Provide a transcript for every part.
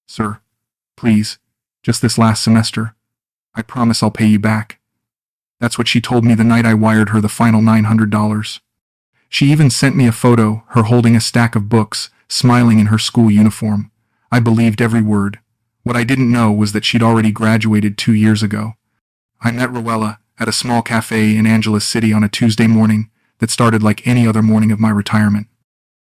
Sir, please, just this last semester. I promise I'll pay you back. That's what she told me the night I wired her the final $900. She even sent me a photo, her holding a stack of books, smiling in her school uniform. I believed every word. What I didn't know was that she'd already graduated 2 years ago. I met Roella at a small cafe in Angeles City on a Tuesday morning that started like any other morning of my retirement.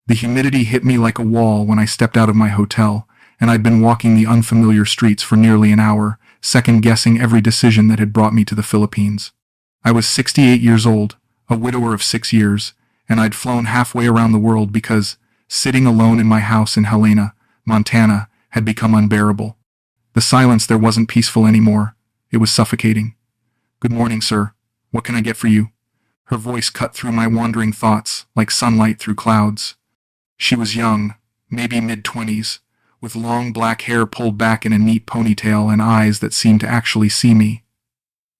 The humidity hit me like a wall when I stepped out of my hotel, and I'd been walking the unfamiliar streets for nearly an hour, second-guessing every decision that had brought me to the Philippines. I was 68 years old, a widower of 6 years, and I'd flown halfway around the world because sitting alone in my house in Helena, Montana, had become unbearable. The silence there wasn't peaceful anymore. It was suffocating. "Good morning, sir. What can I get for you?" Her voice cut through my wandering thoughts like sunlight through clouds. She was young, maybe mid-20s, with long black hair pulled back in a neat ponytail and eyes that seemed to actually see me.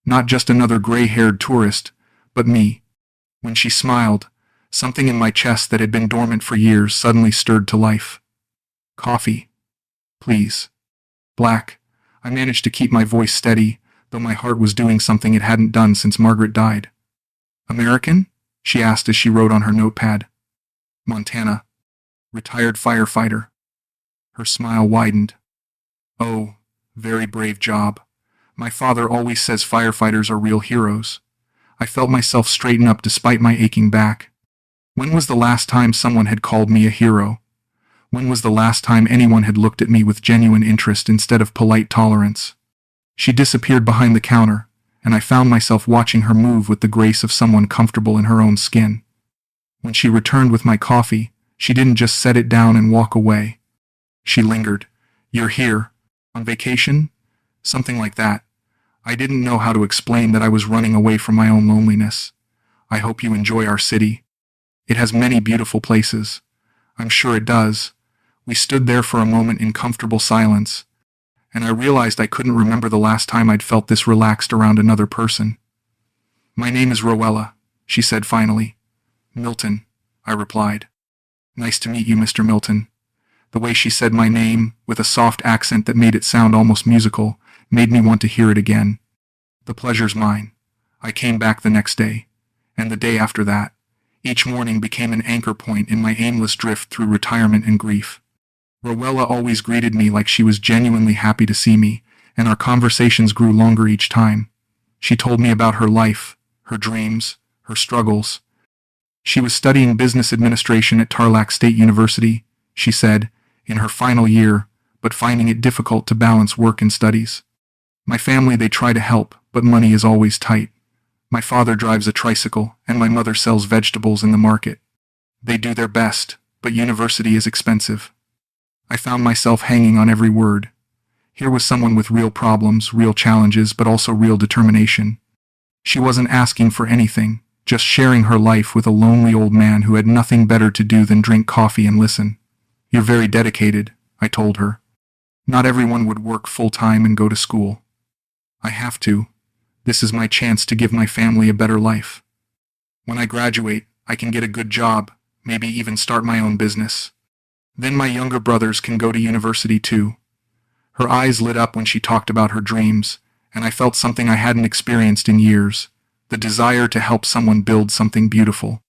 Not just another gray-haired tourist, but me. When she smiled, something in my chest that had been dormant for years suddenly stirred to life. "Coffee, please." "Black." I managed to keep my voice steady, though my heart was doing something it hadn't done since Margaret died. "American?" she asked as she wrote on her notepad. "Montana. Retired firefighter." Her smile widened. "Oh, very brave job. My father always says firefighters are real heroes." I felt myself straighten up despite my aching back. When was the last time someone had called me a hero? When was the last time anyone had looked at me with genuine interest instead of polite tolerance? She disappeared behind the counter, and I found myself watching her move with the grace of someone comfortable in her own skin. When she returned with my coffee, she didn't just set it down and walk away. She lingered. "You're here? On vacation?" Something like that. I didn't know how to explain that I was running away from my own loneliness. "I hope you enjoy our city. It has many beautiful places." "I'm sure it does." We stood there for a moment in comfortable silence, and I realized I couldn't remember the last time I'd felt this relaxed around another person. "My name is Roella," she said finally. "Milton," I replied. "Nice to meet you, Mr. Milton." The way she said my name, with a soft accent that made it sound almost musical, made me want to hear it again. "The pleasure's mine." I came back the next day, and the day after that. Each morning became an anchor point in my aimless drift through retirement and grief. Roella always greeted me like she was genuinely happy to see me, and our conversations grew longer each time. She told me about her life, her dreams, her struggles. She was studying business administration at Tarlac State University, she said, in her final year, but finding it difficult to balance work and studies. "My family, they try to help, but money is always tight. My father drives a tricycle, and my mother sells vegetables in the market. They do their best, but university is expensive." I found myself hanging on every word. Here was someone with real problems, real challenges, but also real determination. She wasn't asking for anything, just sharing her life with a lonely old man who had nothing better to do than drink coffee and listen. "You're very dedicated," I told her. "Not everyone would work full-time and go to school. I have to. This is my chance to give my family a better life. When I graduate, I can get a good job, maybe even start my own business. Then my younger brothers can go to university too." Her eyes lit up when she talked about her dreams, and I felt something I hadn't experienced in years, the desire to help someone build something beautiful.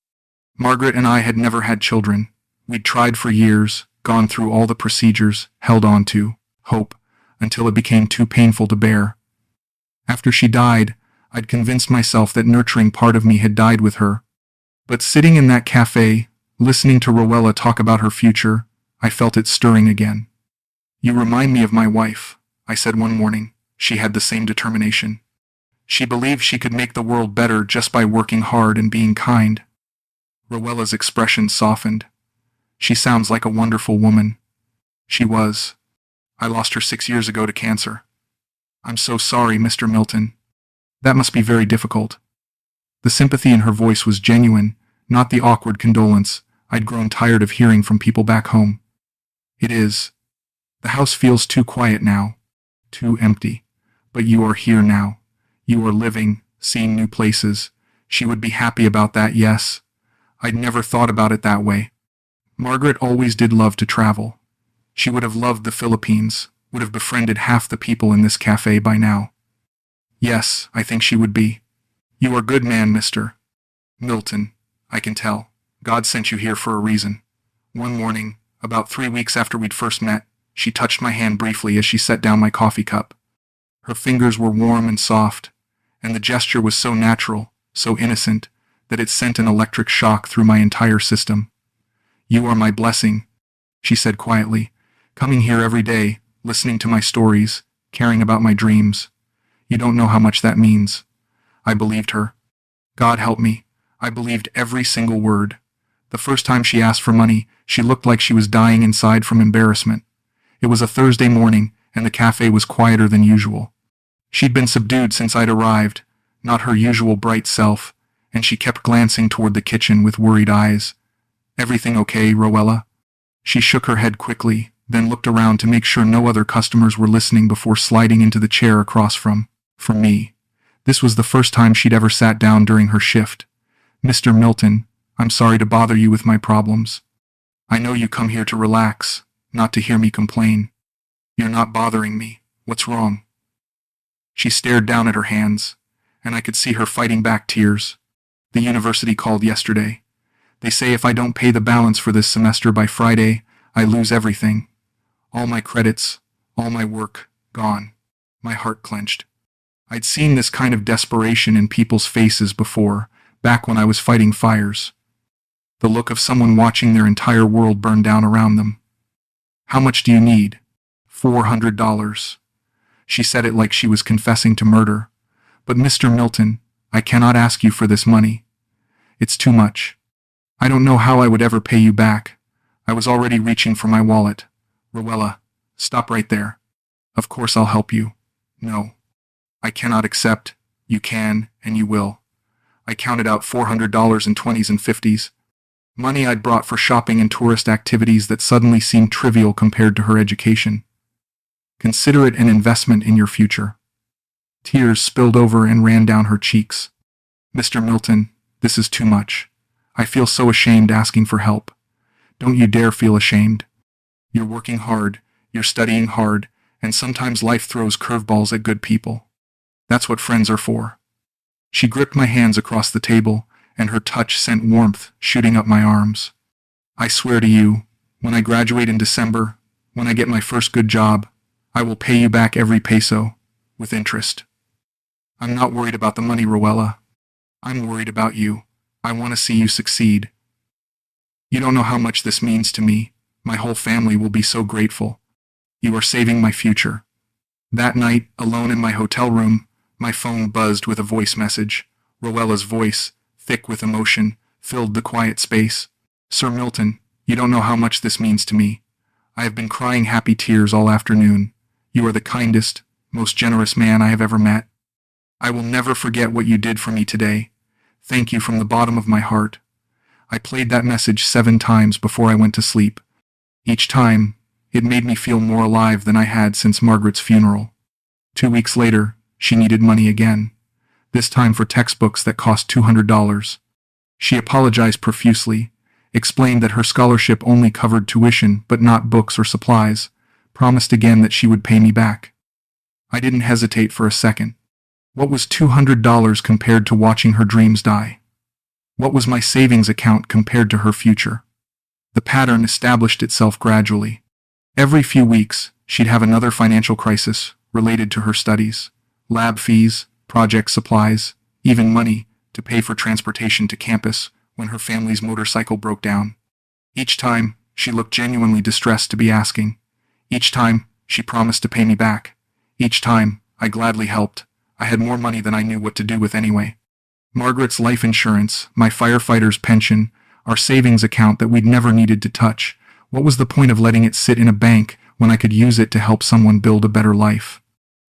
Margaret and I had never had children. We'd tried for years, gone through all the procedures, held on to hope, until it became too painful to bear. After she died, I'd convinced myself that nurturing part of me had died with her. But sitting in that cafe, listening to Roella talk about her future, I felt it stirring again. "You remind me of my wife," I said one morning. She had the same determination. She believed she could make the world better just by working hard and being kind. Roella's expression softened. "She sounds like a wonderful woman." She was. "I lost her 6 years ago to cancer." "I'm so sorry, Mr. Milton. That must be very difficult." The sympathy in her voice was genuine, not the awkward condolence I'd grown tired of hearing from people back home. "It is. The house feels too quiet now, too empty. But you are here now. You are living, seeing new places. She would be happy about that, yes. I'd never thought about it that way. Margaret always did love to travel. She would have loved the Philippines, would have befriended half the people in this cafe by now. Yes, I think she would be. You are a good man, Mr. Milton. I can tell. God sent you here for a reason. One morning, about 3 weeks after we'd first met, she touched my hand briefly as she set down my coffee cup. Her fingers were warm and soft, and the gesture was so natural, so innocent, that it sent an electric shock through my entire system. You are my blessing, she said quietly, coming here every day, listening to my stories, caring about my dreams. You don't know how much that means. I believed her. God help me, I believed every single word. The first time she asked for money, she looked like she was dying inside from embarrassment. It was a Thursday morning, and the cafe was quieter than usual. She'd been subdued since I'd arrived, not her usual bright self, and she kept glancing toward the kitchen with worried eyes. Everything okay, Roella? She shook her head quickly, then looked around to make sure no other customers were listening before sliding into the chair across from me. This was the first time she'd ever sat down during her shift. Mr. Milton, I'm sorry to bother you with my problems. I know you come here to relax, not to hear me complain. You're not bothering me. What's wrong? She stared down at her hands, and I could see her fighting back tears. The university called yesterday. They say if I don't pay the balance for this semester by Friday, I lose everything. All my credits, all my work, gone. My heart clenched. I'd seen this kind of desperation in people's faces before, back when I was fighting fires. The look of someone watching their entire world burn down around them. How much do you need? $400. She said it like she was confessing to murder. But Mr. Milton, I cannot ask you for this money. It's too much. I don't know how I would ever pay you back. I was already reaching for my wallet. Roella, stop right there. Of course I'll help you. No. I cannot accept. You can, and you will. I counted out $400 in 20s and 50s. Money I'd brought for shopping and tourist activities that suddenly seemed trivial compared to her education. Consider it an investment in your future. Tears spilled over and ran down her cheeks. Mr. Milton, this is too much. I feel so ashamed asking for help. Don't you dare feel ashamed. You're working hard, you're studying hard, and sometimes life throws curveballs at good people. That's what friends are for. She gripped my hands across the table, and her touch sent warmth shooting up my arms. I swear to you, when I graduate in December, when I get my first good job, I will pay you back every peso, with interest. I'm not worried about the money, Roella. I'm worried about you. I want to see you succeed. You don't know how much this means to me. My whole family will be so grateful. You are saving my future. That night, alone in my hotel room, my phone buzzed with a voice message. Roella's voice, thick with emotion, filled the quiet space. Sir Milton, you don't know how much this means to me. I have been crying happy tears all afternoon. You are the kindest, most generous man I have ever met. I will never forget what you did for me today. Thank you from the bottom of my heart. I played that message 7 times before I went to sleep. Each time, it made me feel more alive than I had since Margaret's funeral. 2 weeks later, she needed money again. This time for textbooks that cost $200. She apologized profusely, explained that her scholarship only covered tuition but not books or supplies, promised again that she would pay me back. I didn't hesitate for a second. What was $200 compared to watching her dreams die? What was my savings account compared to her future? The pattern established itself gradually. Every few weeks, she'd have another financial crisis related to her studies. Lab fees, project supplies, even money to pay for transportation to campus when her family's motorcycle broke down. Each time, she looked genuinely distressed to be asking. Each time, she promised to pay me back. Each time, I gladly helped. I had more money than I knew what to do with anyway. Margaret's life insurance, my firefighter's pension, our savings account that we'd never needed to touch. What was the point of letting it sit in a bank when I could use it to help someone build a better life?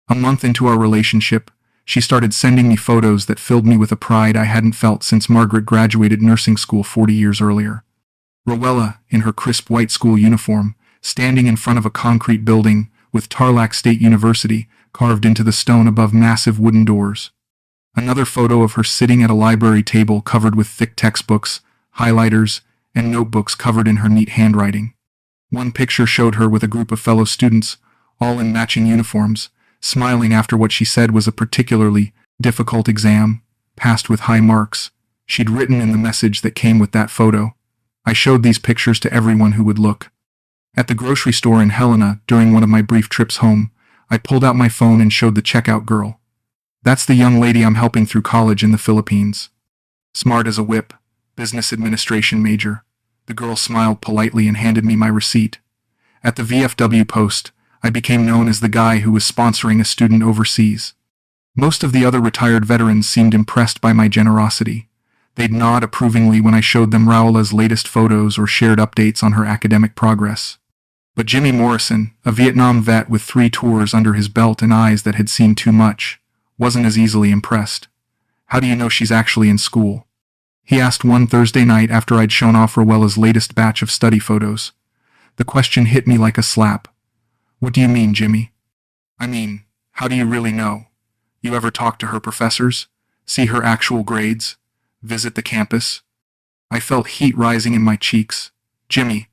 A month into our relationship, she started sending me photos that filled me with a pride I hadn't felt since Margaret graduated nursing school 40 years earlier. Roella, in her crisp white school uniform, standing in front of a concrete building with Tarlac State University carved into the stone above massive wooden doors. Another photo of her sitting at a library table covered with thick textbooks, highlighters, and notebooks covered in her neat handwriting. One picture showed her with a group of fellow students, all in matching uniforms, smiling after what she said was a particularly difficult exam, passed with high marks. She'd written in the message that came with that photo. I showed these pictures to everyone who would look. At the grocery store in Helena, during one of my brief trips home, I pulled out my phone and showed the checkout girl. That's the young lady I'm helping through college in the Philippines. Smart as a whip, business administration major. The girl smiled politely and handed me my receipt. At the VFW post, I became known as the guy who was sponsoring a student overseas. Most of the other retired veterans seemed impressed by my generosity. They'd nod approvingly when I showed them Roella's latest photos or shared updates on her academic progress. But Jimmy Morrison, a Vietnam vet with 3 tours under his belt and eyes that had seen too much, wasn't as easily impressed. "How do you know she's actually in school?" he asked one Thursday night after I'd shown off Roella's latest batch of study photos. The question hit me like a slap. "What do you mean, Jimmy?" "I mean, how do you really know? You ever talk to her professors? See her actual grades? Visit the campus?" I felt heat rising in my cheeks. "Jimmy,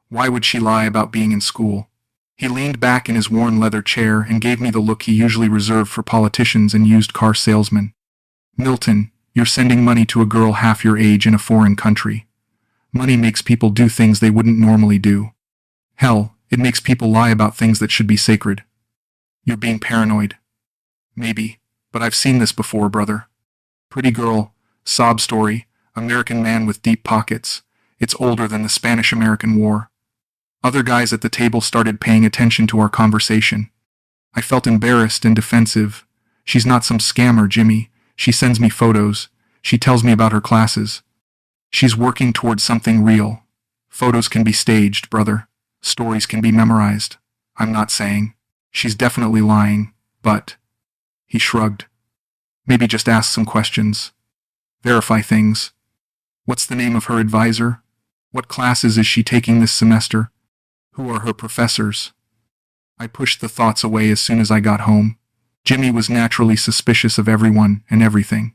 why would she lie about being in school?" He leaned back in his worn leather chair and gave me the look he usually reserved for politicians and used car salesmen. "Milton, you're sending money to a girl half your age in a foreign country. Money makes people do things they wouldn't normally do. Hell, it makes people lie about things that should be sacred. You're being paranoid." "Maybe, but I've seen this before, brother. Pretty girl, sob story, American man with deep pockets. It's older than the Spanish-American War." Other guys at the table started paying attention to our conversation. I felt embarrassed and defensive. "She's not some scammer, Jimmy. She sends me photos. She tells me about her classes. She's working towards something real. Photos can be staged, brother. Stories can be memorized. I'm not saying. She's definitely lying, but..." He shrugged. "Maybe just ask some questions. Verify things. What's the name of her advisor? What classes is she taking this semester? Who are her professors?" I pushed the thoughts away as soon as I got home. Jimmy was naturally suspicious of everyone and everything.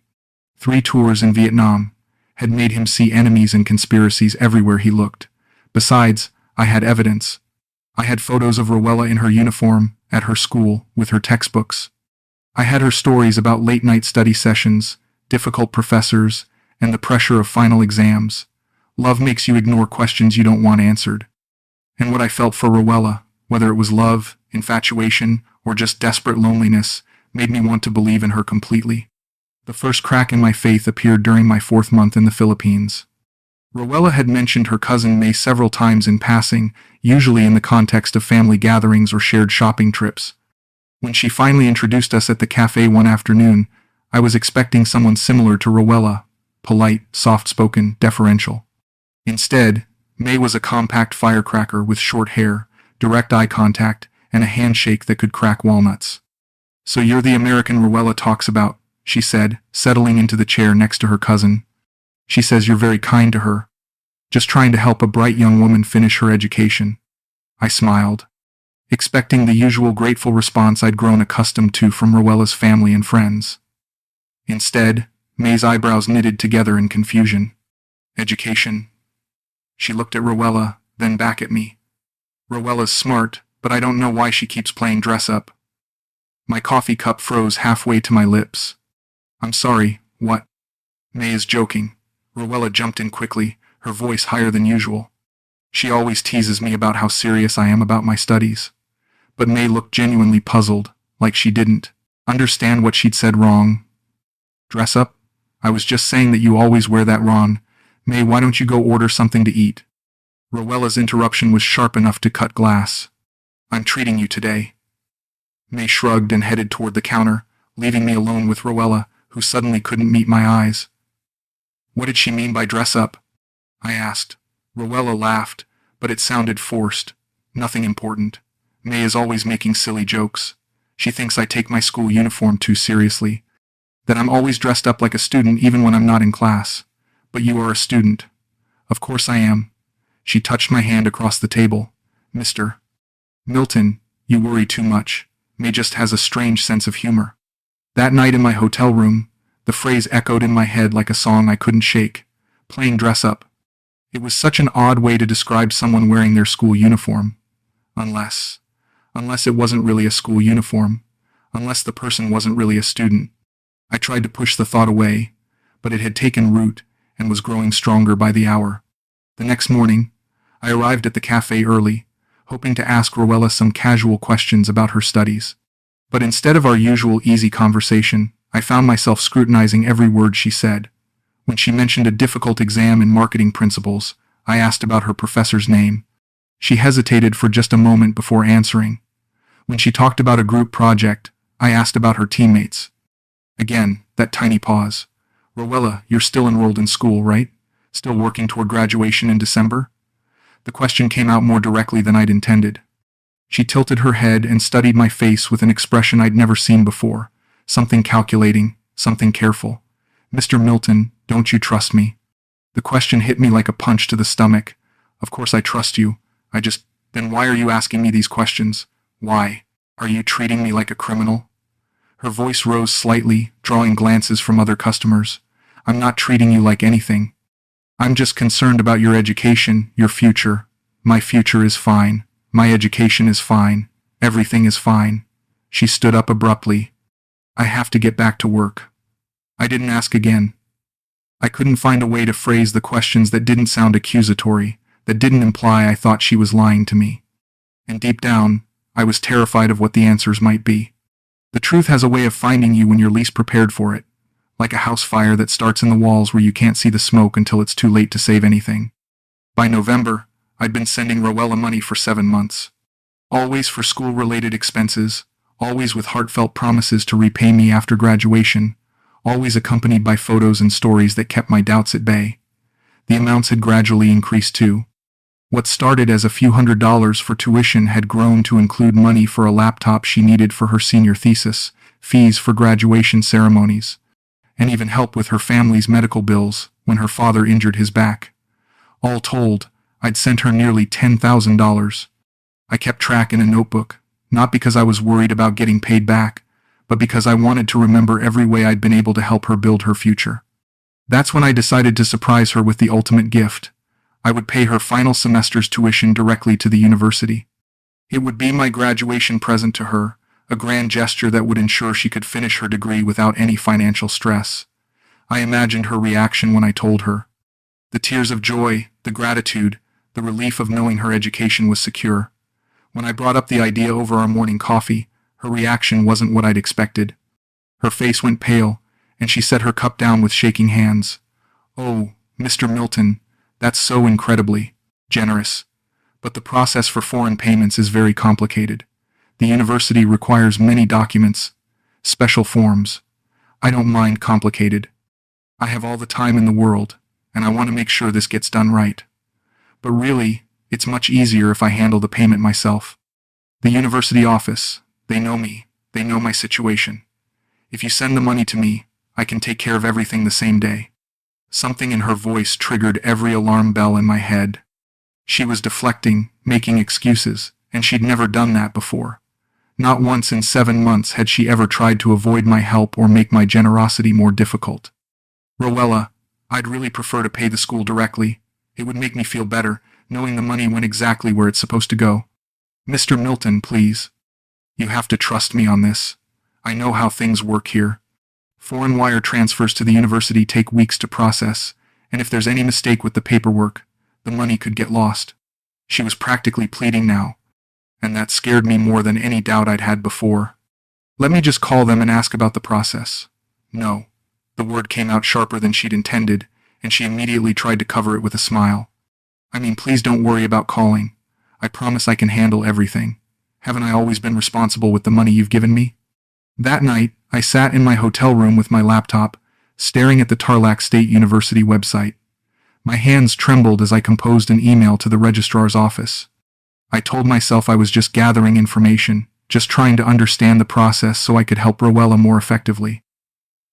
3 tours in Vietnam had made him see enemies and conspiracies everywhere he looked. Besides, I had evidence. I had photos of Roella in her uniform, at her school, with her textbooks. I had her stories about late-night study sessions, difficult professors, and the pressure of final exams. Love makes you ignore questions you don't want answered. And what I felt for Roella, whether it was love, infatuation, or just desperate loneliness, made me want to believe in her completely. The first crack in my faith appeared during my 4th month in the Philippines. Roella had mentioned her cousin May several times in passing, usually in the context of family gatherings or shared shopping trips. When she finally introduced us at the café one afternoon, I was expecting someone similar to Roella, polite, soft-spoken, deferential. Instead, May was a compact firecracker with short hair, direct eye contact, and a handshake that could crack walnuts. "So you're the American Roella talks about," she said, settling into the chair next to her cousin. "She says you're very kind to her. Just trying to help a bright young woman finish her education." I smiled, expecting the usual grateful response I'd grown accustomed to from Roella's family and friends. Instead, May's eyebrows knitted together in confusion. "Education?" She looked at Roella, then back at me. "Roella's smart, but I don't know why she keeps playing dress-up." My coffee cup froze halfway to my lips. "I'm sorry, what?" "May is joking." Roella jumped in quickly, her voice higher than usual. "She always teases me about how serious I am about my studies." But May looked genuinely puzzled, like she didn't understand what she'd said wrong. "Dress up? I was just saying that you always wear that wrong. May, why don't you go order something to eat?" Roella's interruption was sharp enough to cut glass. "I'm treating you today." May shrugged and headed toward the counter, leaving me alone with Roella, who suddenly couldn't meet my eyes. "What did she mean by dress up?" I asked. Roella laughed, but it sounded forced. "Nothing important. May is always making silly jokes. She thinks I take my school uniform too seriously. That I'm always dressed up like a student even when I'm not in class. But you are a student." "Of course I am." She touched my hand across the table. "Mr. Milton, you worry too much. May just has a strange sense of humor." That night in my hotel room, the phrase echoed in my head like a song I couldn't shake. Playing dress up. It was such an odd way to describe someone wearing their school uniform. Unless Unless it wasn't really a school uniform. Unless the person wasn't really a student. I tried to push the thought away, but it had taken root and was growing stronger by the hour. The next morning, I arrived at the cafe early, hoping to ask Roella some casual questions about her studies. But instead of our usual easy conversation, I found myself scrutinizing every word she said. When she mentioned a difficult exam in marketing principles, I asked about her professor's name. She hesitated for just a moment before answering. When she talked about a group project, I asked about her teammates. Again, that tiny pause. Roella, you're still enrolled in school, right? Still working toward graduation in December? The question came out more directly than I'd intended. She tilted her head and studied my face with an expression I'd never seen before. Something calculating, something careful. Mr. Milton, don't you trust me? The question hit me like a punch to the stomach. Of course I trust you. Then why are you asking me these questions? Why? Are you treating me like a criminal? Her voice rose slightly, drawing glances from other customers. I'm not treating you like anything. I'm just concerned about your education, your future. My future is fine. My education is fine. Everything is fine. She stood up abruptly. I have to get back to work. I didn't ask again. I couldn't find a way to phrase the questions that didn't sound accusatory, that didn't imply I thought she was lying to me. And deep down, I was terrified of what the answers might be. The truth has a way of finding you when you're least prepared for it, like a house fire that starts in the walls where you can't see the smoke until it's too late to save anything. By November, I'd been sending Roella money for 7 months. Always for school-related expenses, always with heartfelt promises to repay me after graduation, always accompanied by photos and stories that kept my doubts at bay. The amounts had gradually increased too. What started as a few $100s for tuition had grown to include money for a laptop she needed for her senior thesis, fees for graduation ceremonies, and even help with her family's medical bills when her father injured his back. All told, I'd sent her nearly $10,000. I kept track in a notebook, not because I was worried about getting paid back, but because I wanted to remember every way I'd been able to help her build her future. That's when I decided to surprise her with the ultimate gift. I would pay her final semester's tuition directly to the university. It would be my graduation present to her, a grand gesture that would ensure she could finish her degree without any financial stress. I imagined her reaction when I told her. The tears of joy, the gratitude, the relief of knowing her education was secure. When I brought up the idea over our morning coffee, her reaction wasn't what I'd expected. Her face went pale, and she set her cup down with shaking hands. Oh, Mr. Milton, that's so incredibly generous. But the process for foreign payments is very complicated. The university requires many documents, special forms. I don't mind complicated. I have all the time in the world, and I want to make sure this gets done right. But really, it's much easier if I handle the payment myself. The university office, they know me, they know my situation. If you send the money to me, I can take care of everything the same day. Something in her voice triggered every alarm bell in my head. She was deflecting, making excuses, and she'd never done that before. Not once in 7 months had she ever tried to avoid my help or make my generosity more difficult. Roella, I'd really prefer to pay the school directly. It would make me feel better, knowing the money went exactly where it's supposed to go. Mr. Milton, please. You have to trust me on this. I know how things work here. Foreign wire transfers to the university take weeks to process, and if there's any mistake with the paperwork, the money could get lost. She was practically pleading now, and that scared me more than any doubt I'd had before. Let me just call them and ask about the process. No. The word came out sharper than she'd intended, and she immediately tried to cover it with a smile. I mean, please don't worry about calling. I promise I can handle everything. Haven't I always been responsible with the money you've given me? That night, I sat in my hotel room with my laptop, staring at the Tarlac State University website. My hands trembled as I composed an email to the registrar's office. I told myself I was just gathering information, just trying to understand the process so I could help Roella more effectively.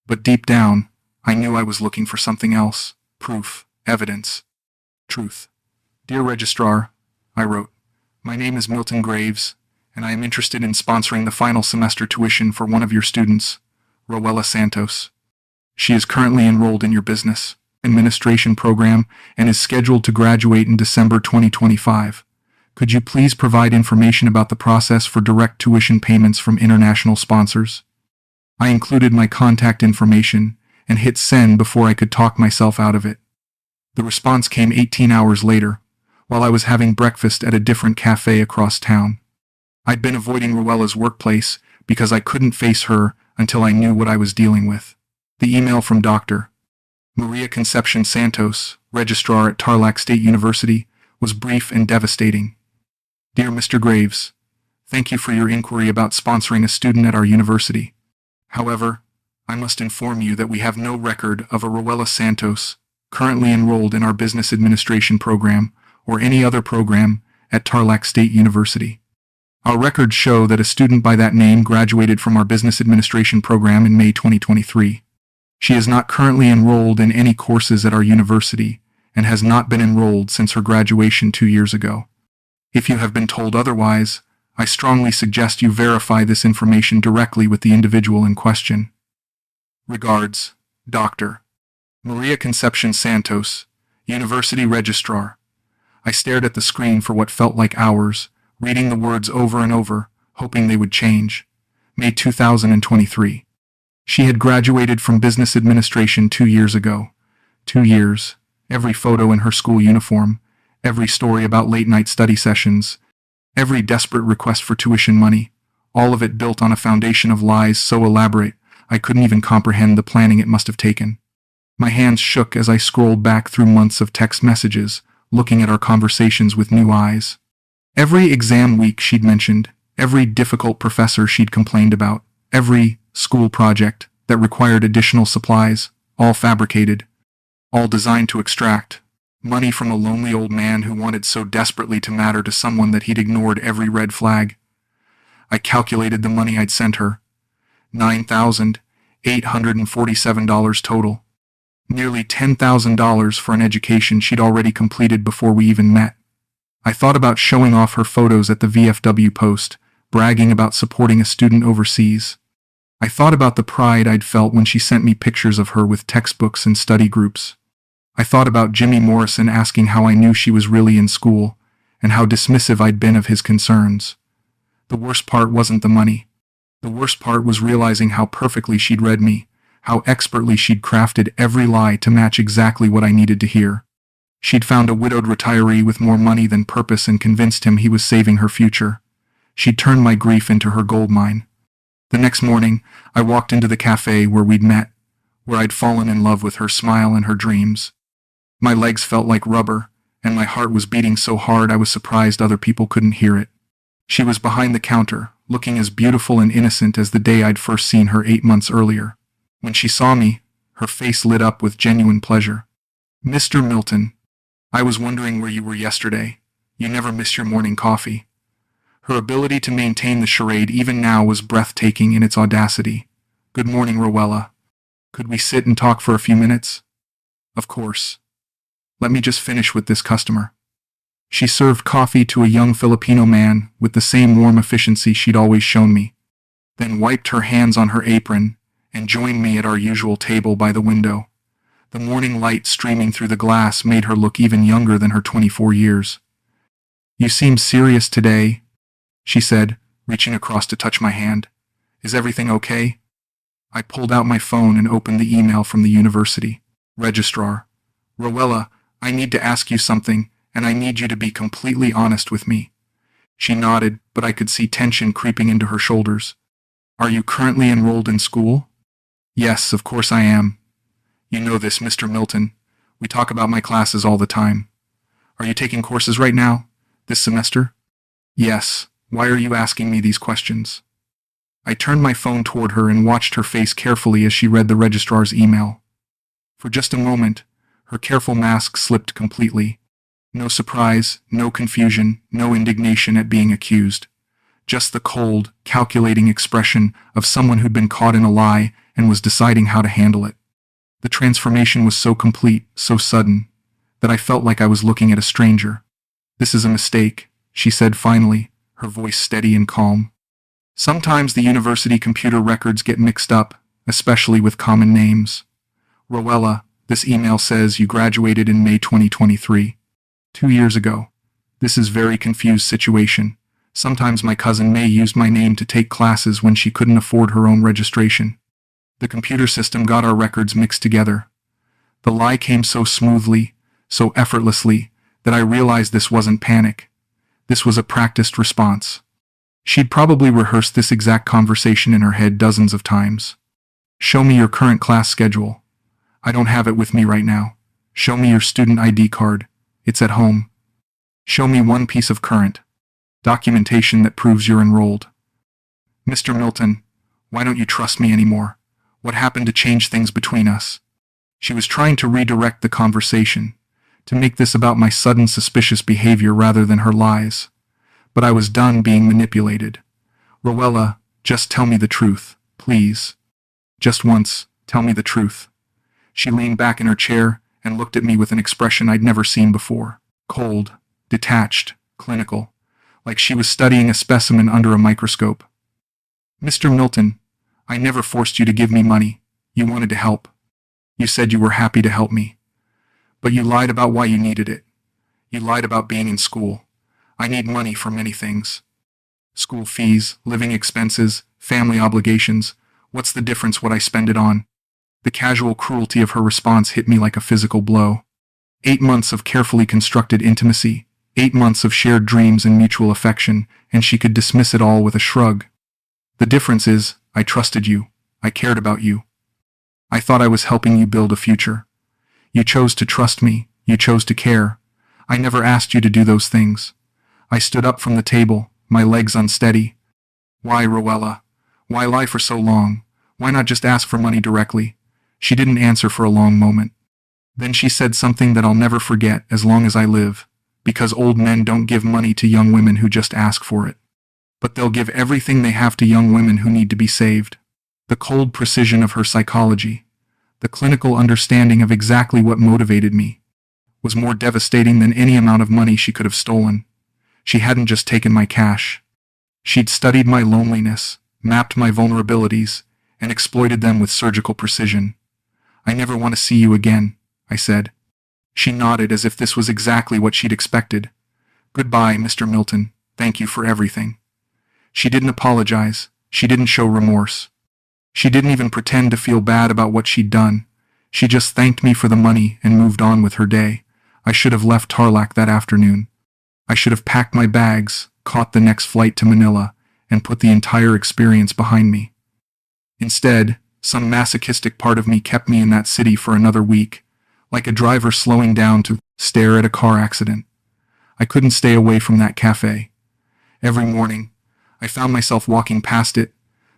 But deep down, I knew I was looking for something else. Proof, evidence, truth. Dear Registrar, I wrote, my name is Milton Graves, and I am interested in sponsoring the final semester tuition for one of your students, Roella Santos. She is currently enrolled in your business administration program and is scheduled to graduate in December 2025. Could you please provide information about the process for direct tuition payments from international sponsors? I included my contact information and hit send before I could talk myself out of it. The response came 18 hours later, while I was having breakfast at a different cafe across town. I'd been avoiding Roella's workplace because I couldn't face her until I knew what I was dealing with. The email from Dr. Maria Concepcion Santos, registrar at Tarlac State University, was brief and devastating. Dear Mr. Graves, thank you for your inquiry about sponsoring a student at our university. However, I must inform you that we have no record of a Roella Santos currently enrolled in our business administration program or any other program at Tarlac State University. Our records show that a student by that name graduated from our business administration program in May 2023. She is not currently enrolled in any courses at our university and has not been enrolled since her graduation 2 years ago. If you have been told otherwise, I strongly suggest you verify this information directly with the individual in question. Regards, Dr. Maria Concepcion Santos, University Registrar. I stared at the screen for what felt like hours, reading the words over and over, hoping they would change. May 2023. She had graduated from business administration 2 years ago. 2 years, every photo in her school uniform, every story about late-night study sessions, every desperate request for tuition money, all of it built on a foundation of lies so elaborate I couldn't even comprehend the planning it must have taken. My hands shook as I scrolled back through months of text messages, looking at our conversations with new eyes. Every exam week she'd mentioned, every difficult professor she'd complained about, every school project that required additional supplies, all fabricated, all designed to extract money from a lonely old man who wanted so desperately to matter to someone that he'd ignored every red flag. I calculated the money I'd sent her. $9,847 total. Nearly $10,000 for an education she'd already completed before we even met. I thought about showing off her photos at the VFW post, bragging about supporting a student overseas. I thought about the pride I'd felt when she sent me pictures of her with textbooks and study groups. I thought about Jimmy Morrison asking how I knew she was really in school, and how dismissive I'd been of his concerns. The worst part wasn't the money. The worst part was realizing how perfectly she'd read me, how expertly she'd crafted every lie to match exactly what I needed to hear. She'd found a widowed retiree with more money than purpose and convinced him he was saving her future. She'd turned my grief into her gold mine. The next morning, I walked into the cafe where we'd met, where I'd fallen in love with her smile and her dreams. My legs felt like rubber, and my heart was beating so hard I was surprised other people couldn't hear it. She was behind the counter, looking as beautiful and innocent as the day I'd first seen her 8 months earlier. When she saw me, her face lit up with genuine pleasure. Mr. Milton, I was wondering where you were yesterday. You never miss your morning coffee. Her ability to maintain the charade even now was breathtaking in its audacity. Good morning, Roella. Could we sit and talk for a few minutes? Of course. Let me just finish with this customer. She served coffee to a young Filipino man with the same warm efficiency she'd always shown me, then wiped her hands on her apron and joined me at our usual table by the window. The morning light streaming through the glass made her look even younger than her 24 years. You seem serious today, she said, reaching across to touch my hand. Is everything okay? I pulled out my phone and opened the email from the university. Registrar. Roella, I need to ask you something, and I need you to be completely honest with me. She nodded, but I could see tension creeping into her shoulders. Are you currently enrolled in school? Yes, of course I am. You know this, Mr. Milton. We talk about my classes all the time. Are you taking courses right now? This semester? Yes. Why are you asking me these questions? I turned my phone toward her and watched her face carefully as she read the registrar's email. For just a moment, her careful mask slipped completely. No surprise, no confusion, no indignation at being accused. Just the cold, calculating expression of someone who'd been caught in a lie and was deciding how to handle it. The transformation was so complete, so sudden, that I felt like I was looking at a stranger. This is a mistake, she said finally, her voice steady and calm. Sometimes the university computer records get mixed up, especially with common names. Roella, this email says you graduated in May 2023. 2 years ago. This is very confused situation. Sometimes my cousin May used my name to take classes when she couldn't afford her own registration. The computer system got our records mixed together. The lie came so smoothly, so effortlessly, that I realized this wasn't panic. This was a practiced response. She'd probably rehearsed this exact conversation in her head dozens of times. Show me your current class schedule. I don't have it with me right now. Show me your student ID card. It's at home. Show me one piece of current documentation that proves you're enrolled. Mr. Milton, why don't you trust me anymore? What happened to change things between us? She was trying to redirect the conversation, to make this about my sudden suspicious behavior rather than her lies. But I was done being manipulated. Roella, just tell me the truth, please. Just once, tell me the truth. She leaned back in her chair and looked at me with an expression I'd never seen before. Cold, detached, clinical, like she was studying a specimen under a microscope. Mr. Milton, I never forced you to give me money. You wanted to help. You said you were happy to help me. But you lied about why you needed it. You lied about being in school. I need money for many things. School fees, living expenses, family obligations. What's the difference what I spend it on? The casual cruelty of her response hit me like a physical blow. 8 months of carefully constructed intimacy, 8 months of shared dreams and mutual affection, and she could dismiss it all with a shrug. The difference is, I trusted you. I cared about you. I thought I was helping you build a future. You chose to trust me. You chose to care. I never asked you to do those things. I stood up from the table, my legs unsteady. Why, Roella? Why lie for so long? Why not just ask for money directly? She didn't answer for a long moment. Then she said something that I'll never forget as long as I live. Because old men don't give money to young women who just ask for it. But they'll give everything they have to young women who need to be saved. The cold precision of her psychology, the clinical understanding of exactly what motivated me, was more devastating than any amount of money she could have stolen. She hadn't just taken my cash. She'd studied my loneliness, mapped my vulnerabilities, and exploited them with surgical precision. I never want to see you again, I said. She nodded as if this was exactly what she'd expected. Goodbye, Mr. Milton. Thank you for everything. She didn't apologize. She didn't show remorse. She didn't even pretend to feel bad about what she'd done. She just thanked me for the money and moved on with her day. I should have left Tarlac that afternoon. I should have packed my bags, caught the next flight to Manila, and put the entire experience behind me. Instead, some masochistic part of me kept me in that city for another week, like a driver slowing down to stare at a car accident. I couldn't stay away from that cafe. Every morning, I found myself walking past it,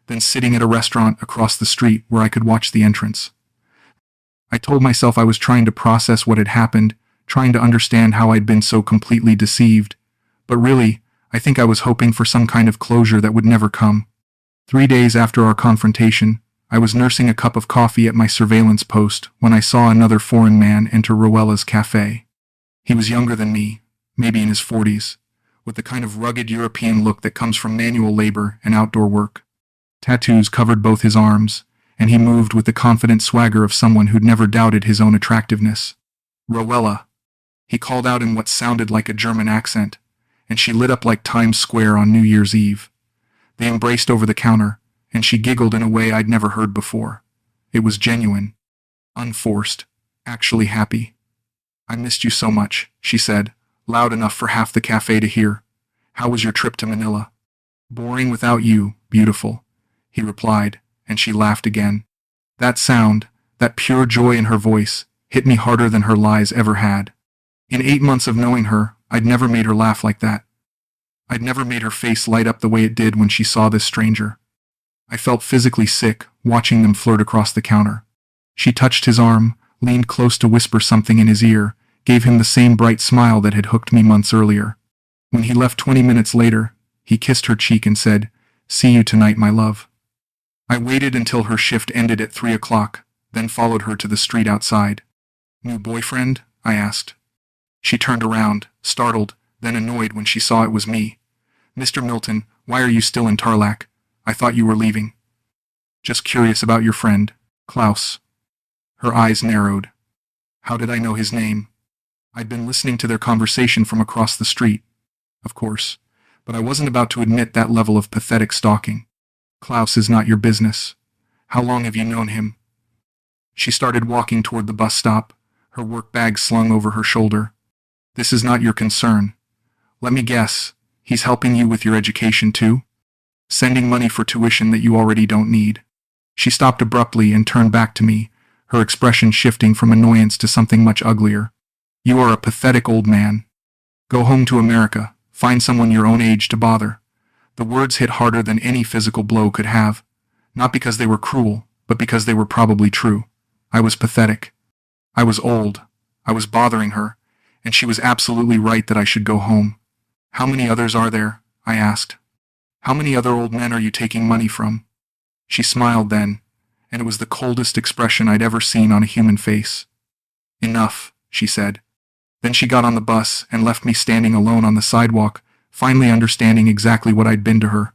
then sitting at a restaurant across the street where I could watch the entrance. I told myself I was trying to process what had happened, trying to understand how I'd been so completely deceived. But really, I think I was hoping for some kind of closure that would never come. 3 days after our confrontation, I was nursing a cup of coffee at my surveillance post when I saw another foreign man enter Roella's cafe. He was younger than me, maybe in his 40s, with the kind of rugged European look that comes from manual labor and outdoor work. Tattoos covered both his arms, and he moved with the confident swagger of someone who'd never doubted his own attractiveness. Roella, he called out in what sounded like a German accent, and she lit up like Times Square on New Year's Eve. They embraced over the counter, and she giggled in a way I'd never heard before. It was genuine, unforced, actually happy. I missed you so much, she said, loud enough for half the cafe to hear. How was your trip to Manila? Boring without you, beautiful, he replied, and she laughed again. That sound, that pure joy in her voice, hit me harder than her lies ever had. In 8 months of knowing her, I'd never made her laugh like that. I'd never made her face light up the way it did when she saw this stranger. I felt physically sick, watching them flirt across the counter. She touched his arm, leaned close to whisper something in his ear, gave him the same bright smile that had hooked me months earlier. When he left 20 minutes later, he kissed her cheek and said, "See you tonight, my love." I waited until her shift ended at 3 o'clock, then followed her to the street outside. New boyfriend? I asked. She turned around, startled, then annoyed when she saw it was me. Mr. Milton, why are you still in Tarlac? I thought you were leaving. Just curious about your friend, Klaus. Her eyes narrowed. How did I know his name? I'd been listening to their conversation from across the street, of course, but I wasn't about to admit that level of pathetic stalking. Klaus is not your business. How long have you known him? She started walking toward the bus stop, her work bag slung over her shoulder. This is not your concern. Let me guess, he's helping you with your education too? Sending money for tuition that you already don't need. She stopped abruptly and turned back to me, her expression shifting from annoyance to something much uglier. You are a pathetic old man. Go home to America, find someone your own age to bother. The words hit harder than any physical blow could have, not because they were cruel, but because they were probably true. I was pathetic. I was old. I was bothering her, and she was absolutely right that I should go home. How many others are there? I asked. How many other old men are you taking money from? She smiled then, and it was the coldest expression I'd ever seen on a human face. Enough, she said. Then she got on the bus and left me standing alone on the sidewalk, finally understanding exactly what I'd been to her.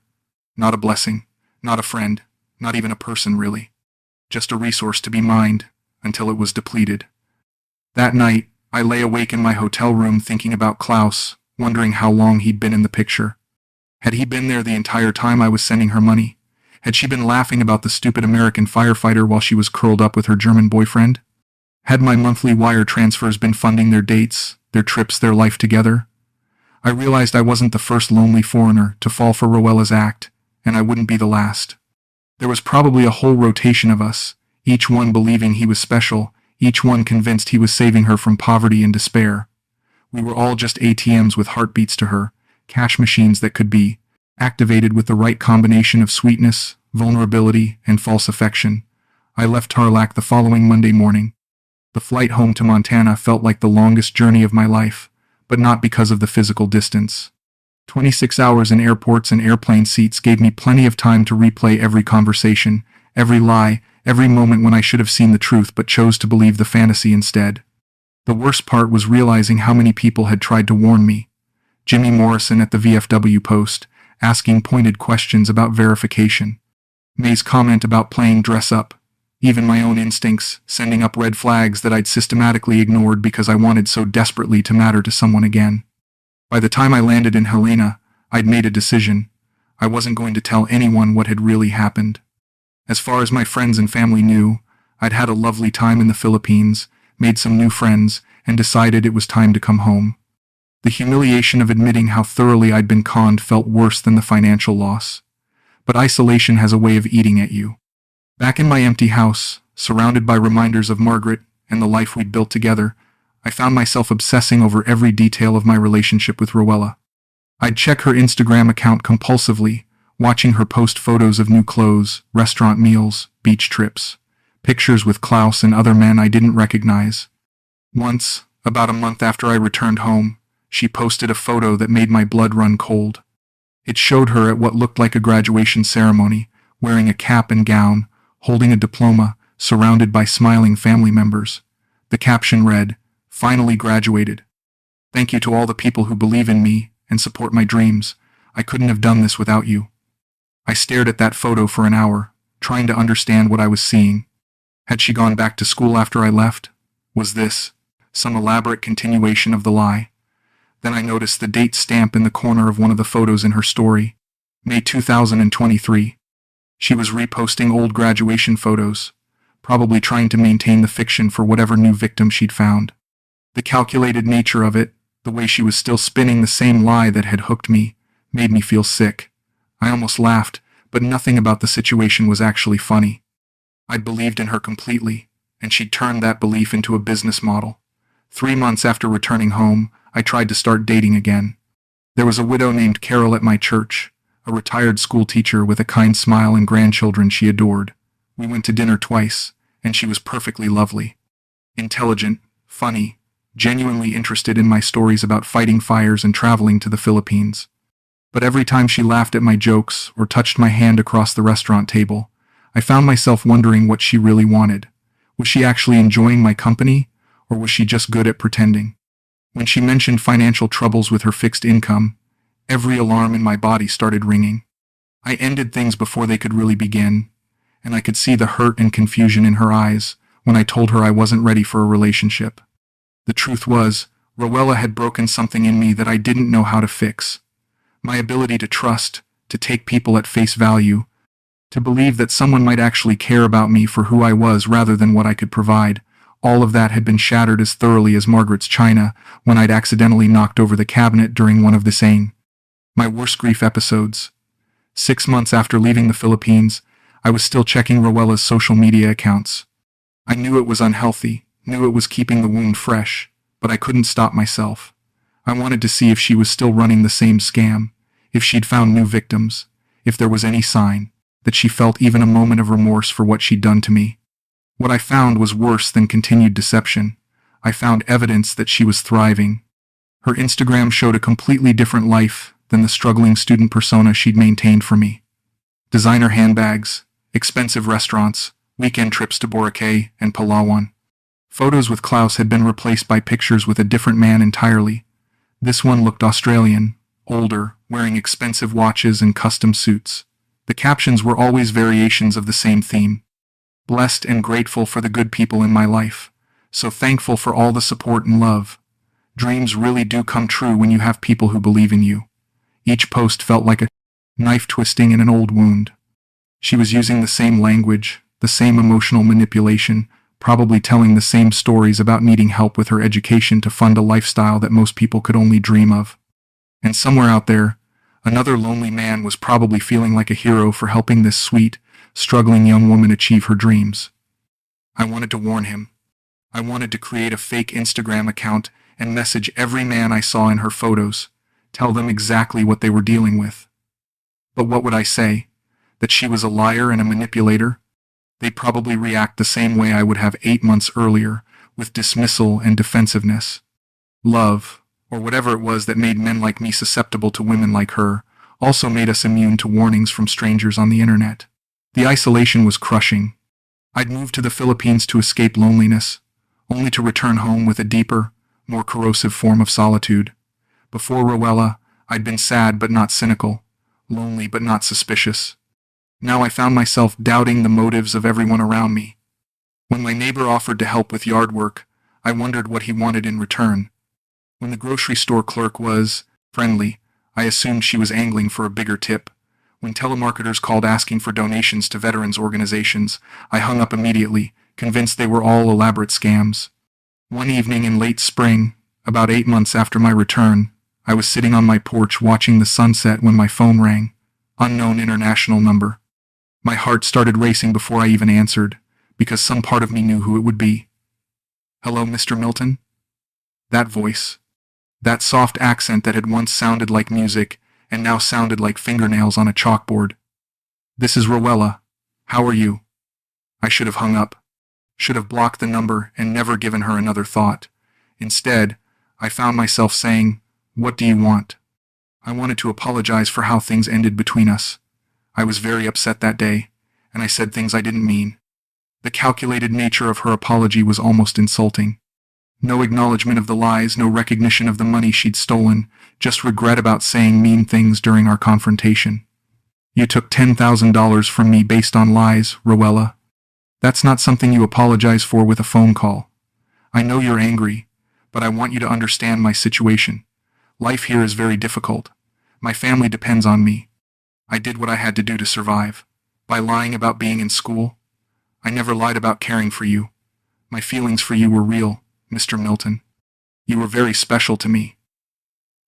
Not a blessing, not a friend, not even a person really. Just a resource to be mined, until it was depleted. That night, I lay awake in my hotel room thinking about Klaus, wondering how long he'd been in the picture. Had he been there the entire time I was sending her money? Had she been laughing about the stupid American firefighter while she was curled up with her German boyfriend? Had my monthly wire transfers been funding their dates, their trips, their life together? I realized I wasn't the first lonely foreigner to fall for Roella's act, and I wouldn't be the last. There was probably a whole rotation of us, each one believing he was special, each one convinced he was saving her from poverty and despair. We were all just ATMs with heartbeats to her, cash machines that could be activated with the right combination of sweetness, vulnerability, and false affection. I left Tarlac the following Monday morning. The flight home to Montana felt like the longest journey of my life, but not because of the physical distance. 26 hours in airports and airplane seats gave me plenty of time to replay every conversation, every lie, every moment when I should have seen the truth but chose to believe the fantasy instead. The worst part was realizing how many people had tried to warn me. Jimmy Morrison at the VFW Post, asking pointed questions about verification. May's comment about playing dress up. Even my own instincts, sending up red flags that I'd systematically ignored because I wanted so desperately to matter to someone again. By the time I landed in Helena, I'd made a decision. I wasn't going to tell anyone what had really happened. As far as my friends and family knew, I'd had a lovely time in the Philippines, made some new friends, and decided it was time to come home. The humiliation of admitting how thoroughly I'd been conned felt worse than the financial loss. But isolation has a way of eating at you. Back in my empty house, surrounded by reminders of Margaret and the life we'd built together, I found myself obsessing over every detail of my relationship with Roella. I'd check her Instagram account compulsively, watching her post photos of new clothes, restaurant meals, beach trips, pictures with Klaus and other men I didn't recognize. Once, about a month after I returned home, she posted a photo that made my blood run cold. It showed her at what looked like a graduation ceremony, wearing a cap and gown, holding a diploma, surrounded by smiling family members. The caption read, "Finally graduated. Thank you to all the people who believe in me and support my dreams. I couldn't have done this without you." I stared at that photo for an hour, trying to understand what I was seeing. Had she gone back to school after I left? Was this some elaborate continuation of the lie? Then I noticed the date stamp in the corner of one of the photos in her story. May 2023. She was reposting old graduation photos, probably trying to maintain the fiction for whatever new victim she'd found. The calculated nature of it, the way she was still spinning the same lie that had hooked me, made me feel sick. I almost laughed, but nothing about the situation was actually funny. I'd believed in her completely, and she'd turned that belief into a business model. 3 months after returning home, I tried to start dating again. There was a widow named Carol at my church, a retired school teacher with a kind smile and grandchildren she adored. We went to dinner twice, and she was perfectly lovely. Intelligent, funny, genuinely interested in my stories about fighting fires and traveling to the Philippines. But every time she laughed at my jokes or touched my hand across the restaurant table, I found myself wondering what she really wanted. Was she actually enjoying my company, or was she just good at pretending? When she mentioned financial troubles with her fixed income, every alarm in my body started ringing. I ended things before they could really begin, and I could see the hurt and confusion in her eyes when I told her I wasn't ready for a relationship. The truth was, Roella had broken something in me that I didn't know how to fix. My ability to trust, to take people at face value, to believe that someone might actually care about me for who I was rather than what I could provide, all of that had been shattered as thoroughly as Margaret's china when I'd accidentally knocked over the cabinet during one of the saying, my worst grief episodes. 6 months after leaving the Philippines, I was still checking Roella's social media accounts. I knew it was unhealthy, knew it was keeping the wound fresh, but I couldn't stop myself. I wanted to see if she was still running the same scam, if she'd found new victims, if there was any sign that she felt even a moment of remorse for what she'd done to me. What I found was worse than continued deception. I found evidence that she was thriving. Her Instagram showed a completely different life than the struggling student persona she'd maintained for me. Designer handbags, expensive restaurants, weekend trips to Boracay and Palawan. Photos with Klaus had been replaced by pictures with a different man entirely. This one looked Australian, older, wearing expensive watches and custom suits. The captions were always variations of the same theme. Blessed and grateful for the good people in my life. So thankful for all the support and love. Dreams really do come true when you have people who believe in you. Each post felt like a knife twisting in an old wound. She was using the same language, the same emotional manipulation, probably telling the same stories about needing help with her education to fund a lifestyle that most people could only dream of. And somewhere out there, another lonely man was probably feeling like a hero for helping this sweet, struggling young woman achieve her dreams. I wanted to warn him. I wanted to create a fake Instagram account and message every man I saw in her photos, tell them exactly what they were dealing with. But what would I say? That she was a liar and a manipulator? They'd probably react the same way I would have 8 months earlier, with dismissal and defensiveness. Love, or whatever it was that made men like me susceptible to women like her, also made us immune to warnings from strangers on the internet. The isolation was crushing. I'd moved to the Philippines to escape loneliness, only to return home with a deeper, more corrosive form of solitude. Before Roella, I'd been sad but not cynical, lonely but not suspicious. Now I found myself doubting the motives of everyone around me. When my neighbor offered to help with yard work, I wondered what he wanted in return. When the grocery store clerk was friendly, I assumed she was angling for a bigger tip. When telemarketers called asking for donations to veterans organizations, I hung up immediately, convinced they were all elaborate scams. One evening in late spring, about 8 months after my return, I was sitting on my porch watching the sunset when my phone rang. Unknown international number. My heart started racing before I even answered, because some part of me knew who it would be. Hello, Mr. Milton? That voice. That soft accent that had once sounded like music and now sounded like fingernails on a chalkboard. This is Roella. How are you? I should have hung up. Should have blocked the number and never given her another thought. Instead, I found myself saying, "What do you want?" I wanted to apologize for how things ended between us. I was very upset that day, and I said things I didn't mean. The calculated nature of her apology was almost insulting. No acknowledgement of the lies, no recognition of the money she'd stolen, just regret about saying mean things during our confrontation. You took $10,000 from me based on lies, Roella. That's not something you apologize for with a phone call. I know you're angry, but I want you to understand my situation. Life here is very difficult. My family depends on me. I did what I had to do to survive. By lying about being in school, I never lied about caring for you. My feelings for you were real, Mr. Milton. You were very special to me.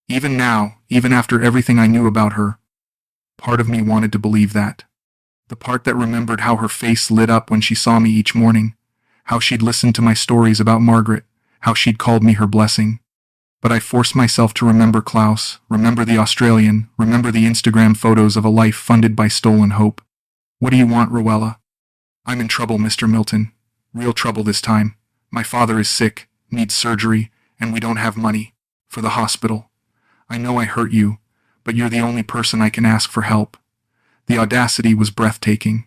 Even now, even after everything I knew about her, part of me wanted to believe that. The part that remembered how her face lit up when she saw me each morning, how she'd listened to my stories about Margaret, how she'd called me her blessing. But I forced myself to remember Klaus, remember the Australian, remember the Instagram photos of a life funded by stolen hope. What do you want, Roella? I'm in trouble, Mr. Milton. Real trouble this time. My father is sick, needs surgery, and we don't have money for the hospital. I know I hurt you, but you're the only person I can ask for help. The audacity was breathtaking.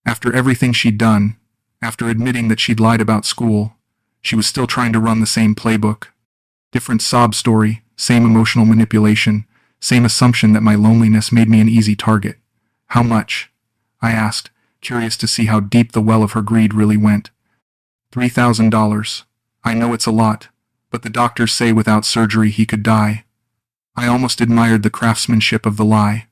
After everything she'd done, after admitting that she'd lied about school, she was still trying to run the same playbook. Different sob story, same emotional manipulation, same assumption that my loneliness made me an easy target. How much? I asked, curious to see how deep the well of her greed really went. $3,000. I know it's a lot, But the doctors say without surgery he could die. I almost admired the craftsmanship of the lie.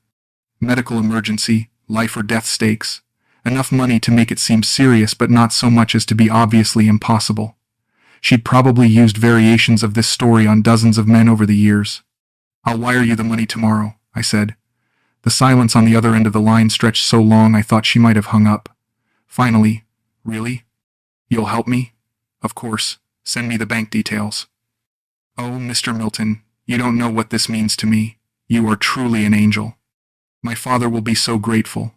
Medical emergency, life or death stakes. Enough money to make it seem serious but not so much as to be obviously impossible. She'd probably used variations of this story on dozens of men over the years. "I'll wire you the money tomorrow," I said. The silence on the other end of the line stretched so long I thought she might have hung up. Finally, "Really? You'll help me?" "Of course. Send me the bank details." "Oh, Mr. Milton, you don't know what this means to me. You are truly an angel. My father will be so grateful."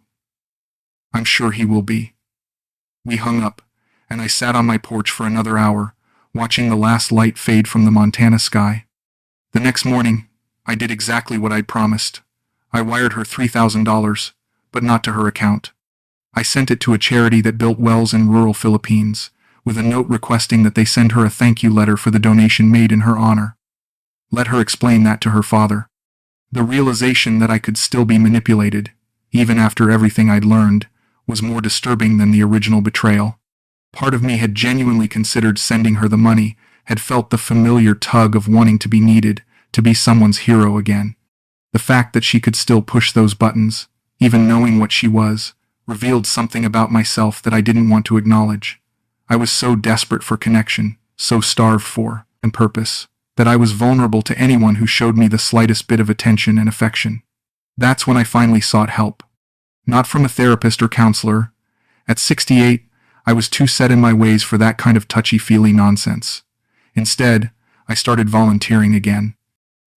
"I'm sure he will be." We hung up, and I sat on my porch for another hour, watching the last light fade from the Montana sky. The next morning, I did exactly what I'd promised. I wired her $3,000, but not to her account. I sent it to a charity that built wells in rural Philippines, with a note requesting that they send her a thank you letter for the donation made in her honor. Let her explain that to her father. The realization that I could still be manipulated, even after everything I'd learned, was more disturbing than the original betrayal. Part of me had genuinely considered sending her the money, had felt the familiar tug of wanting to be needed, to be someone's hero again. The fact that she could still push those buttons, even knowing what she was, revealed something about myself that I didn't want to acknowledge. I was so desperate for connection, so starved for, and purpose, that I was vulnerable to anyone who showed me the slightest bit of attention and affection. That's when I finally sought help. Not from a therapist or counselor. At 68, I was too set in my ways for that kind of touchy-feely nonsense. Instead, I started volunteering again.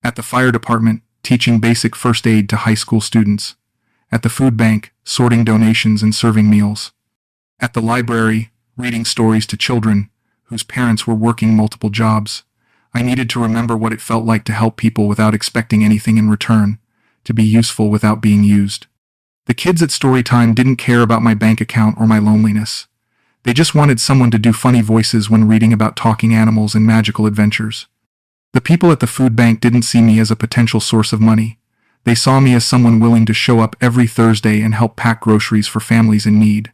At the fire department, teaching basic first aid to high school students. At the food bank, sorting donations and serving meals. At the library, reading stories to children whose parents were working multiple jobs. I needed to remember what it felt like to help people without expecting anything in return, to be useful without being used. The kids at Storytime didn't care about my bank account or my loneliness. They just wanted someone to do funny voices when reading about talking animals and magical adventures. The people at the food bank didn't see me as a potential source of money. They saw me as someone willing to show up every Thursday and help pack groceries for families in need.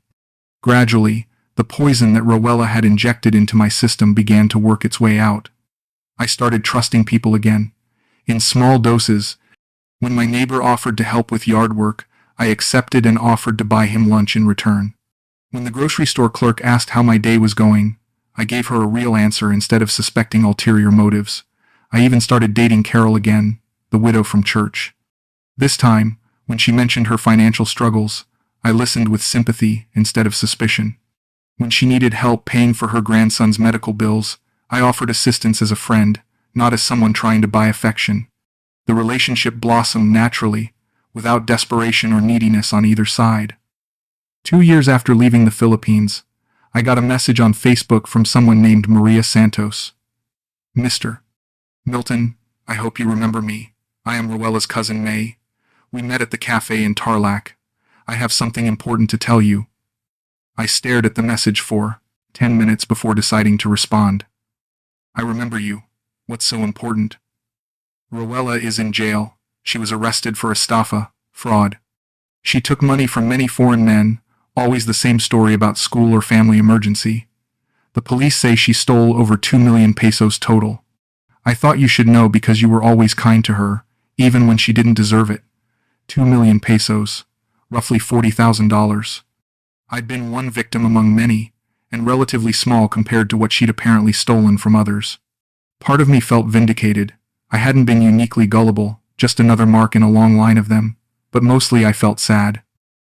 Gradually, the poison that Roella had injected into my system began to work its way out. I started trusting people again. In small doses. When my neighbor offered to help with yard work, I accepted and offered to buy him lunch in return. When the grocery store clerk asked how my day was going, I gave her a real answer instead of suspecting ulterior motives. I even started dating Carol again, the widow from church. This time, when she mentioned her financial struggles, I listened with sympathy instead of suspicion. When she needed help paying for her grandson's medical bills, I offered assistance as a friend, not as someone trying to buy affection. The relationship blossomed naturally, without desperation or neediness on either side. 2 years after leaving the Philippines, I got a message on Facebook from someone named Maria Santos. "Mr. Milton, I hope you remember me. I am Roella's cousin May. We met at the café in Tarlac. I have something important to tell you." I stared at the message for 10 minutes before deciding to respond. "I remember you. What's so important?" "Roella is in jail. She was arrested for estafa, fraud. She took money from many foreign men, always the same story about school or family emergency. The police say she stole over 2 million pesos total. I thought you should know because you were always kind to her, even when she didn't deserve it. 2 million pesos, roughly $40,000. I'd been one victim among many, and relatively small compared to what she'd apparently stolen from others. Part of me felt vindicated. I hadn't been uniquely gullible, just another mark in a long line of them, but mostly I felt sad.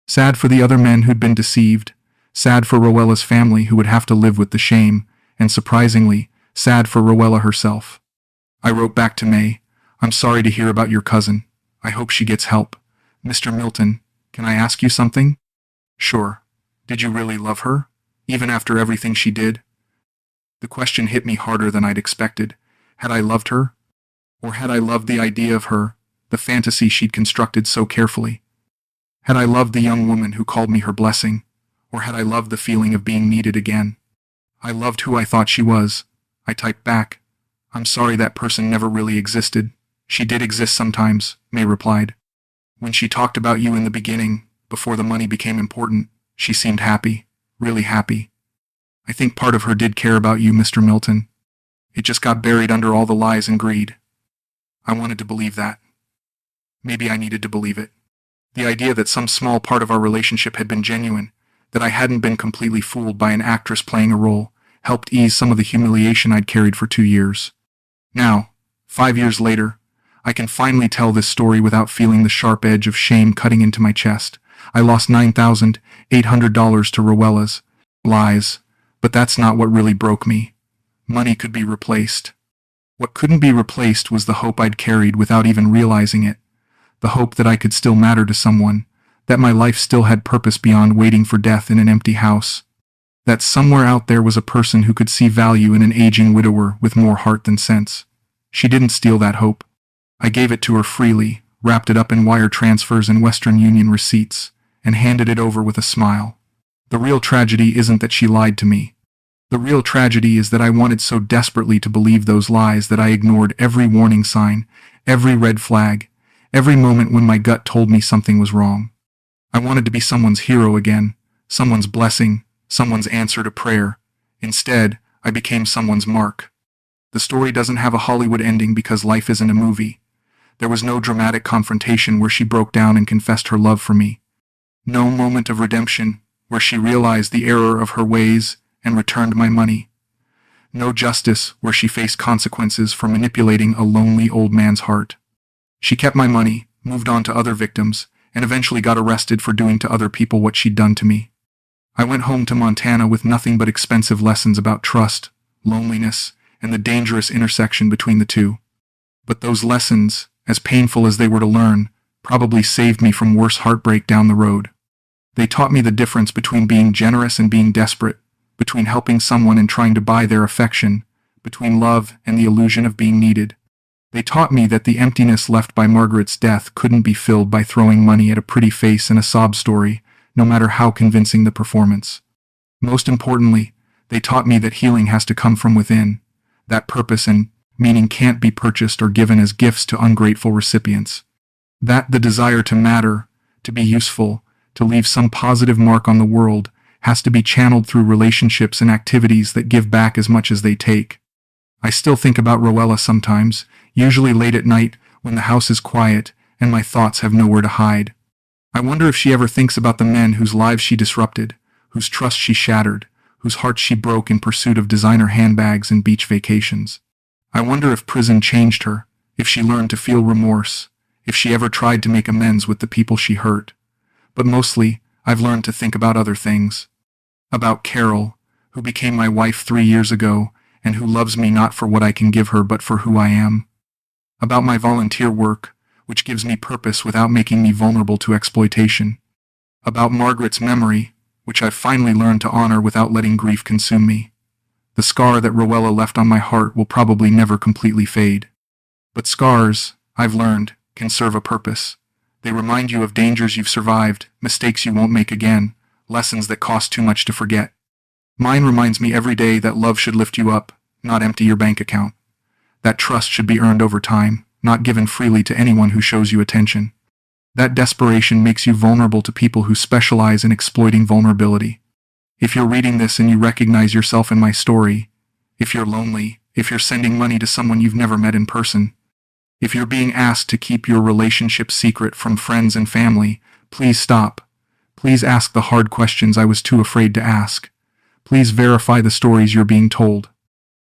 Sad for the other men who'd been deceived, sad for Roella's family who would have to live with the shame, and surprisingly, sad for Roella herself. I wrote back to May, "I'm sorry to hear about your cousin. I hope she gets help. Mr. Milton, can I ask you something?" "Sure. Did you really love her, even after everything she did?" The question hit me harder than I'd expected. Had I loved her? Or had I loved the idea of her, the fantasy she'd constructed so carefully? Had I loved the young woman who called me her blessing? Or had I loved the feeling of being needed again? "I loved who I thought she was." I typed back, "I'm sorry that person never really existed." "She did exist sometimes," May replied. "When she talked about you in the beginning, before the money became important, she seemed happy, really happy. I think part of her did care about you, Mr. Milton." It just got buried under all the lies and greed. I wanted to believe that. Maybe I needed to believe it. The idea that some small part of our relationship had been genuine, that I hadn't been completely fooled by an actress playing a role, helped ease some of the humiliation I'd carried for 2 years. Now, 5 years later, I can finally tell this story without feeling the sharp edge of shame cutting into my chest. I lost $9,800 to Roella's lies, but that's not what really broke me. Money could be replaced. What couldn't be replaced was the hope I'd carried without even realizing it. The hope that I could still matter to someone, that my life still had purpose beyond waiting for death in an empty house. That somewhere out there was a person who could see value in an aging widower with more heart than sense. She didn't steal that hope. I gave it to her freely, wrapped it up in wire transfers and Western Union receipts, and handed it over with a smile. The real tragedy isn't that she lied to me. The real tragedy is that I wanted so desperately to believe those lies that I ignored every warning sign, every red flag, every moment when my gut told me something was wrong. I wanted to be someone's hero again, someone's blessing, someone's answer to prayer. Instead, I became someone's mark. The story doesn't have a Hollywood ending because life isn't a movie. There was no dramatic confrontation where she broke down and confessed her love for me. No moment of redemption where she realized the error of her ways and returned my money. No justice where she faced consequences for manipulating a lonely old man's heart. She kept my money, moved on to other victims, and eventually got arrested for doing to other people what she'd done to me. I went home to Montana with nothing but expensive lessons about trust, loneliness, and the dangerous intersection between the two. But those lessons, as painful as they were to learn, probably saved me from worse heartbreak down the road. They taught me the difference between being generous and being desperate, between helping someone and trying to buy their affection, between love and the illusion of being needed. They taught me that the emptiness left by Margaret's death couldn't be filled by throwing money at a pretty face and a sob story, no matter how convincing the performance. Most importantly, they taught me that healing has to come from within, that purpose and meaning can't be purchased or given as gifts to ungrateful recipients. That the desire to matter, to be useful, to leave some positive mark on the world, has to be channeled through relationships and activities that give back as much as they take. I still think about Roella sometimes, usually late at night when the house is quiet and my thoughts have nowhere to hide. I wonder if she ever thinks about the men whose lives she disrupted, whose trust she shattered, whose hearts she broke in pursuit of designer handbags and beach vacations. I wonder if prison changed her, if she learned to feel remorse, if she ever tried to make amends with the people she hurt. But mostly, I've learned to think about other things. About Carol, who became my wife 3 years ago, and who loves me not for what I can give her but for who I am. About my volunteer work, which gives me purpose without making me vulnerable to exploitation. About Margaret's memory, which I've finally learned to honor without letting grief consume me. The scar that Roella left on my heart will probably never completely fade. But scars, I've learned, can serve a purpose. They remind you of dangers you've survived, mistakes you won't make again, lessons that cost too much to forget. Mine reminds me every day that love should lift you up, not empty your bank account. That trust should be earned over time, not given freely to anyone who shows you attention. That desperation makes you vulnerable to people who specialize in exploiting vulnerability. If you're reading this and you recognize yourself in my story, if you're lonely, if you're sending money to someone you've never met in person, if you're being asked to keep your relationship secret from friends and family, please stop. Please ask the hard questions I was too afraid to ask. Please verify the stories you're being told.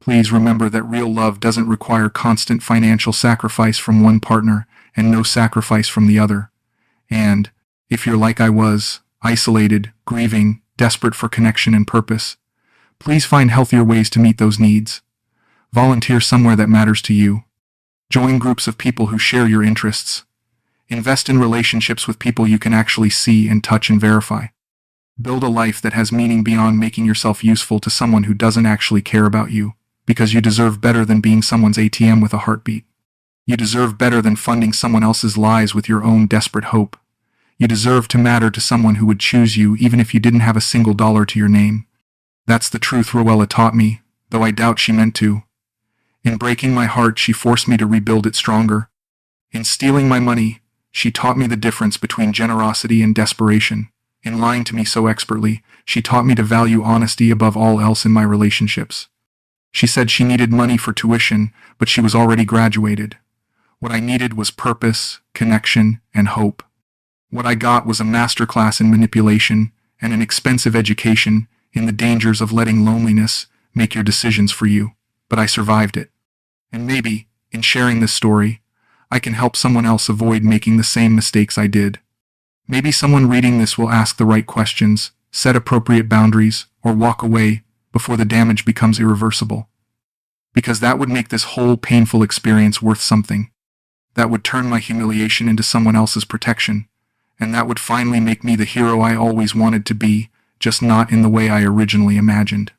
Please remember that real love doesn't require constant financial sacrifice from one partner and no sacrifice from the other. And, if you're like I was, isolated, grieving, desperate for connection and purpose, please find healthier ways to meet those needs. Volunteer somewhere that matters to you. Join groups of people who share your interests. Invest in relationships with people you can actually see and touch and verify. Build a life that has meaning beyond making yourself useful to someone who doesn't actually care about you, because you deserve better than being someone's ATM with a heartbeat. You deserve better than funding someone else's lies with your own desperate hope. You deserve to matter to someone who would choose you even if you didn't have a single dollar to your name. That's the truth Roella taught me, though I doubt she meant to. In breaking my heart, she forced me to rebuild it stronger. In stealing my money, she taught me the difference between generosity and desperation. In lying to me so expertly, she taught me to value honesty above all else in my relationships. She said she needed money for tuition, but she was already graduated. What I needed was purpose, connection, and hope. What I got was a masterclass in manipulation and an expensive education in the dangers of letting loneliness make your decisions for you. But I survived it. And maybe, in sharing this story, I can help someone else avoid making the same mistakes I did. Maybe someone reading this will ask the right questions, set appropriate boundaries, or walk away before the damage becomes irreversible. Because that would make this whole painful experience worth something. That would turn my humiliation into someone else's protection, and that would finally make me the hero I always wanted to be, just not in the way I originally imagined.